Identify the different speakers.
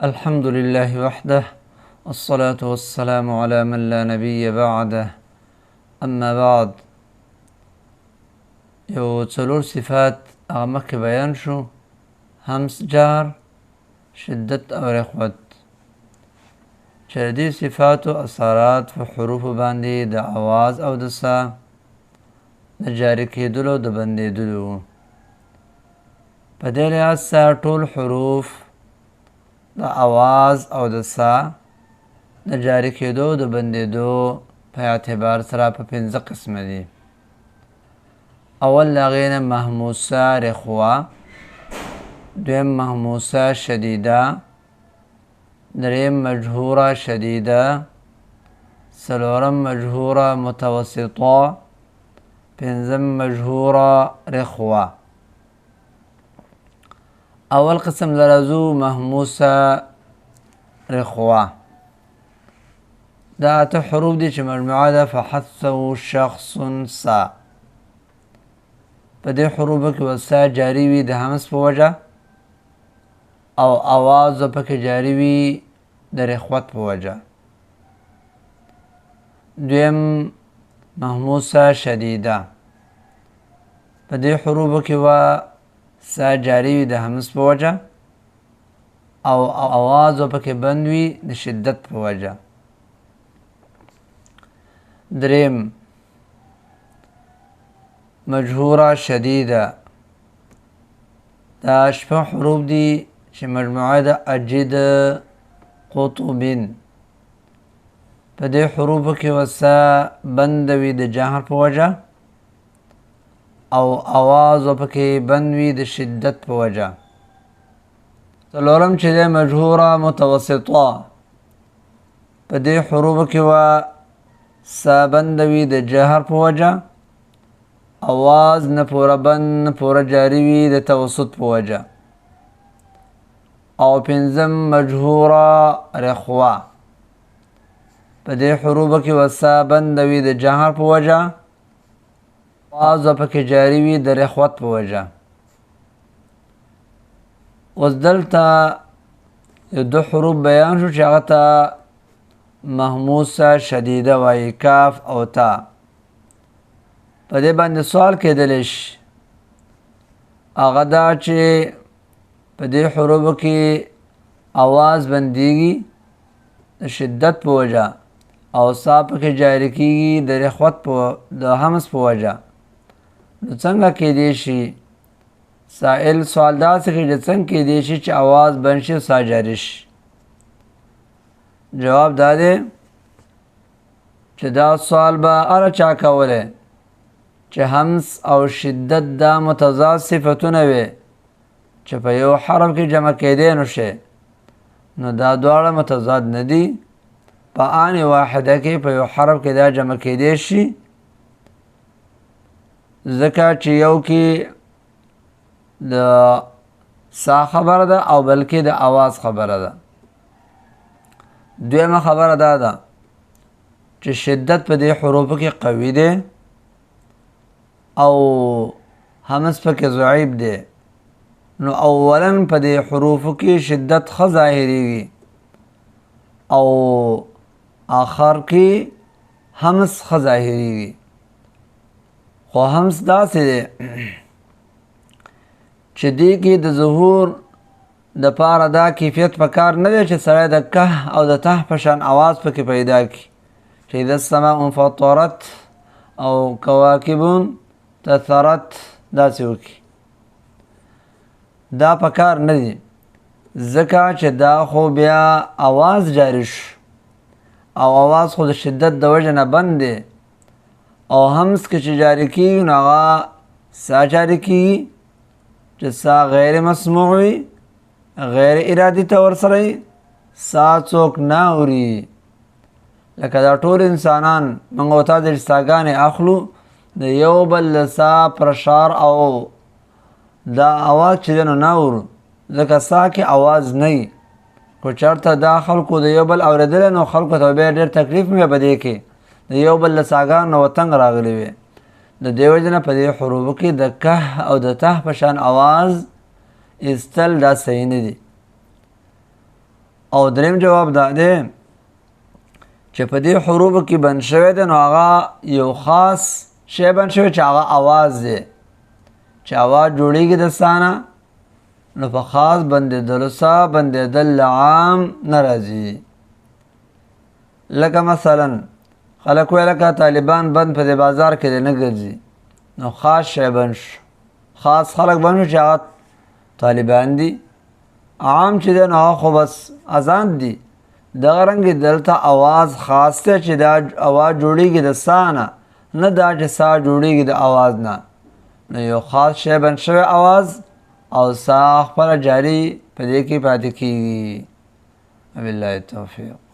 Speaker 1: الحمد لله وحده الصلاة والسلام على من لا نبي بعده أما بعد یو څلور صفات هغه مخکې بیان شو: همس، جهر، شدت او رخوت. چې د دې صفاتو اثرات په حروفو باندې د آواز او د سا د جاري کېدلو د بندېدلو. په دې لحاظ سره ټول حروف د آواز او د سا د جاري کېدو د بندېدو په اعتبار سره په 5 قسمه دي. اول هغې نه محموسه رخوه، دویم محموسه شدیده، دریم مجهوره شدیده، څلورم مجهوره متوسطه، پنځم مجهوره رخوه. اول قسم لرزو محموسه رخوه. دا اته حروف دي چې مجموعه ده فحثه شخص سا. په دې حروفو کې وسا جاری وي د همس په وجه، او آواز پکې جاری وي د رخوت په وجه. دویم محموسه شدیده. په دې حروفو کې سا جاری وي د همس په وجه، او آواز پکې بند وي د شدت په وجه. دریم مجهوره شدیده. دا شپږ حروف دي چې مجموعه د اجد قطبین. په دې حروفو کې وسا بند وي د جهر په وجه، او آواز پکې بند وي د شدت په وجه. څلورم چې د مجهوره متوسطه. په دې حروفو کې سا بند وي د جهر په وجه، آواز نه پوره بند نه پوره جاری وي د توسط په وجه. او پنځم مجهوره رخوه. په دې حروفو کې وسا بند وي د جهر په وجه، آواز پکې جاری وي د رخوت په وجه. اوس دلته یو دو حروف بیان شو چې هغه ته محموسه شدیده وایي، کاف او تا. په دې باندې سوال کېدلی شي هغه دا چې په دې حروفو کې آواز بندېږي د شدت په وجه، او سا پکې جاری کېږي د رخوت د همس په وجه. نو څنګه کېدی شي؟ سائل سوال داسې کوي چې څنګه کېدی شي چې آواز بند شي او سا جاری شي؟ جواب دا دی چې دا سوال به هر چا کولی چې همس او شدت دا متضاد صفتونه وي چې په یو حرف کې جمع کېدی نو شي. نو دا دواړه متضاد نه دي. په آن واحده کې په یو حرف کې دا جمع کېدی شي، ځکه چې یو کې د سا خبره ده او بلکې د آواز خبره ده. دویمه خبره دا ده چې شدت په دې حروفو کې قوي دی، او همس پکې ضعیف دی. نو اولا په دې حروفو کې شدت ښه ظاهریږي، او آخر کې همس ښه ظاهریږي. خو همس داسې دی چې دې کې د ظهور د پاره دا کیفیت پکار نه دی چې سړی د که او د ته په شان آواز پکې پیدا کړي، چې اذا السماء انفطرت او کواکب تثرت داسې وکړي. دا پکار نه دی، ځکه چې دا خو بیا آواز جاری شو، او آواز خو د شدت د وجه نه بند دی. او همس کې چې جاری کېږي نو هغه سا جاری کېږي چې سا غیر مسموع وي، غیر ارادي ته ورسره سا څوک نه اوري. لکه دا ټول انسانان موږ ورته د ساګانې اخلو، د یو بل له سا پرشار او دا آواز چې دی نو نه اورو، ځکه سا کې آواز نه وي. خو چېرته دا خلکو د یو بل اورېدلی نو خلکو ته بیا ډېر تکلیف مې په دې کې د یو بل له ساګانو نه وتنګ راغلی وي. د دې وجې نه په دې حروفو کې د که او د ته په شان آواز ایستل دا صحیح نه دي. او دریم جواب دا دی چې په دې حروفو کې بند شوی دی نو هغه یو خاص شی بند شوی چې هغه اواز دی چې اواز جوړیږي د سانه نو په خاص بندېدلو سره بندېدل عام نه راځي. لکه مثلا خلک وایي لکه طالبان بند په دې بازار کې دی نه ګرځي نو خاص شی بند شو خاص خلک بند شو چې هغه طالبان دي عام چې دی نو هغه خو بس اذان دي دغه رنګې دلته اواز خاص دی چې دا اواز جوړیږي د سا نه نه دا چې سا جوړیږي د اواز نه نو یو خاص شی بند شوی اواز او سا خپله جاری په دې کې پاتې کېږي. وبالله التوفیق.